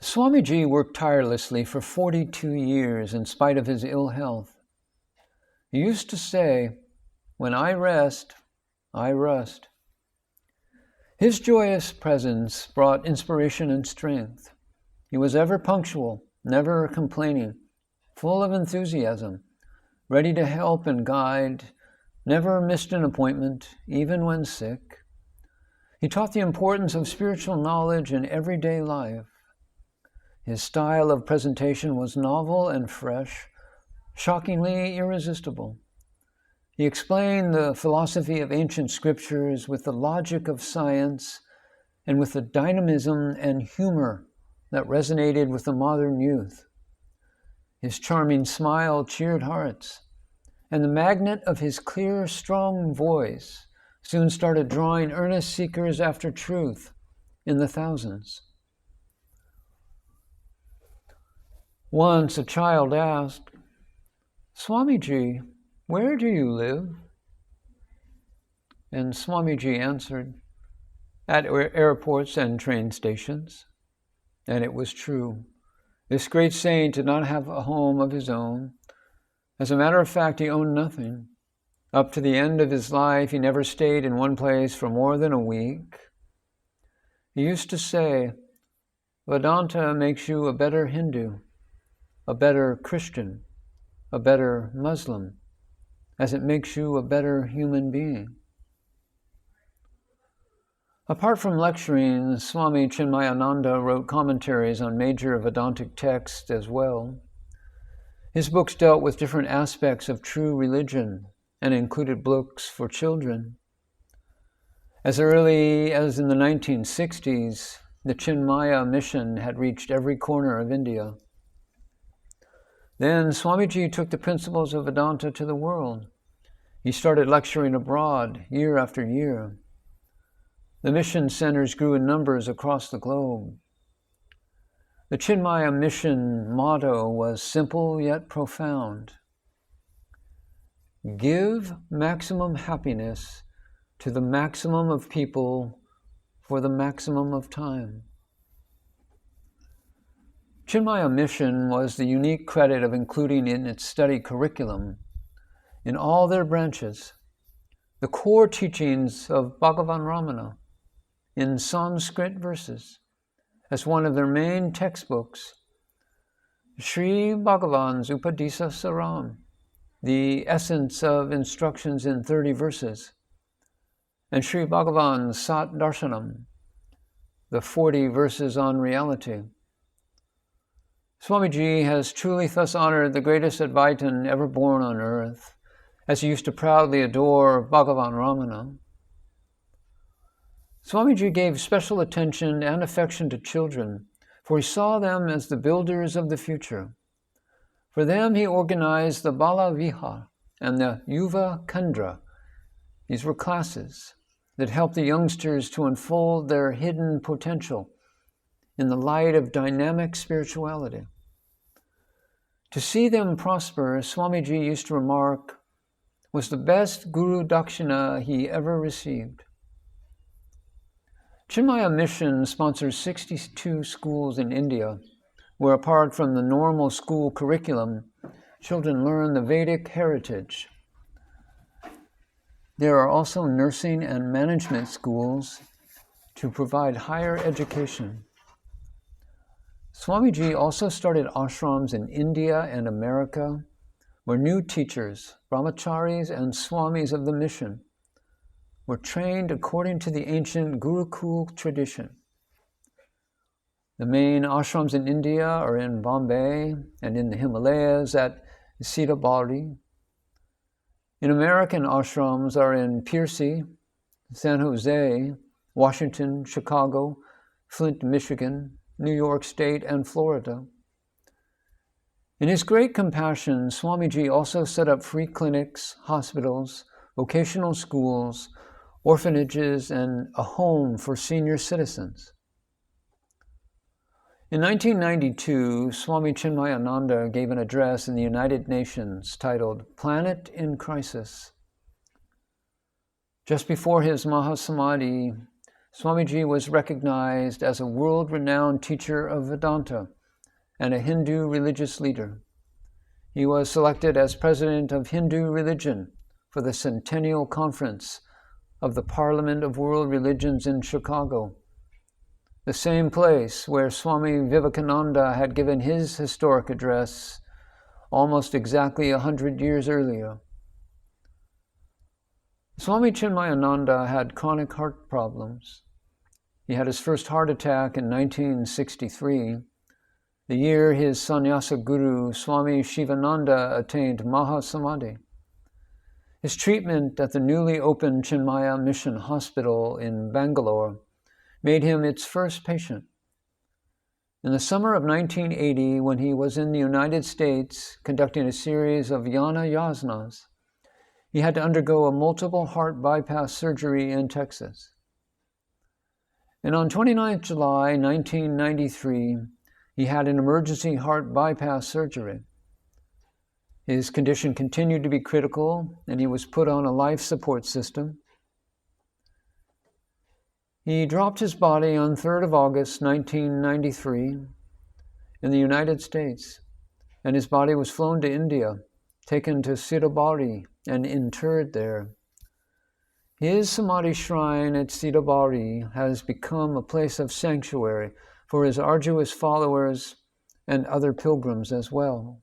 Swamiji worked tirelessly for 42 years in spite of his ill health. He used to say, "When I rest, I rust." His joyous presence brought inspiration and strength. He was ever punctual, never complaining, full of enthusiasm, ready to help and guide, never missed an appointment, even when sick. He taught the importance of spiritual knowledge in everyday life. His style of presentation was novel and fresh, shockingly irresistible. He explained the philosophy of ancient scriptures with the logic of science and with the dynamism and humor that resonated with the modern youth. His charming smile cheered hearts, and the magnet of his clear, strong voice soon started drawing earnest seekers after truth in the thousands. Once a child asked, "Swamiji, where do you live?" And Swamiji answered, "At airports and train stations." And it was true. This great saint did not have a home of his own. As a matter of fact, he owned nothing. Up to the end of his life, he never stayed in one place for more than a week. He used to say, "Vedanta makes you a better Hindu, a better Christian, a better Muslim, as it makes you a better human being." Apart from lecturing, Swami Chinmayananda wrote commentaries on major Vedantic texts as well. His books dealt with different aspects of true religion and included books for children. As early as in the 1960s, the Chinmaya mission had reached every corner of India. Then Swamiji took the principles of Vedanta to the world. He started lecturing abroad year after year. The mission centers grew in numbers across the globe. The Chinmaya mission motto was simple yet profound. Give maximum happiness to the maximum of people for the maximum of time. Chinmaya mission was the unique credit of including in its study curriculum, in all their branches, the core teachings of Bhagavan Ramana in Sanskrit verses as one of their main textbooks, Sri Bhagavan's Upadesa Saram, the essence of instructions in 30 verses, and Sri Bhagavan's Sat Darshanam, the 40 verses on reality. Swamiji has truly thus honored the greatest Advaitin ever born on earth, as he used to proudly adore Bhagavan Ramana. Swamiji gave special attention and affection to children, for he saw them as the builders of the future. For them, he organized the Bala Vihar and the Yuva Kandra. These were classes that helped the youngsters to unfold their hidden potential in the light of dynamic spirituality. To see them prosper, Swamiji used to remark, was the best Guru Dakshina he ever received. Chinmaya Mission sponsors 62 schools in India, where apart from the normal school curriculum, children learn the Vedic heritage. There are also nursing and management schools to provide higher education. Swamiji also started ashrams in India and America, where new teachers, brahmacharis and swamis of the mission, were trained according to the ancient Gurukul tradition. The main ashrams in India are in Bombay and in the Himalayas at Siddhabari. In American ashrams are in Piercy, San Jose, Washington, Chicago, Flint, Michigan, New York State, and Florida. In his great compassion, Swamiji also set up free clinics, hospitals, vocational schools, orphanages, and a home for senior citizens. In 1992, Swami Chinmayananda gave an address in the United Nations titled Planet in Crisis. Just before his Mahasamadhi, Swamiji was recognized as a world-renowned teacher of Vedanta and a Hindu religious leader. He was selected as president of Hindu religion for the Centennial Conference of the Parliament of World Religions in Chicago, the same place where Swami Vivekananda had given his historic address almost exactly 100 years earlier. Swami Chinmayananda had chronic heart problems. He had his first heart attack in 1963, the year his sannyasa guru, Swami Shivananda, attained Mahasamadhi. His treatment at the newly opened Chinmaya Mission Hospital in Bangalore made him its first patient. In the summer of 1980, when he was in the United States conducting a series of Yana Yasnas, he had to undergo a multiple heart bypass surgery in Texas. And on 29 July 1993, he had an emergency heart bypass surgery. His condition continued to be critical, and he was put on a life support system. He dropped his body on 3rd of August 1993 in the United States, and his body was flown to India, taken to Siddhabari, and interred there. His Samadhi shrine at Siddhabari has become a place of sanctuary for his arduous followers and other pilgrims as well.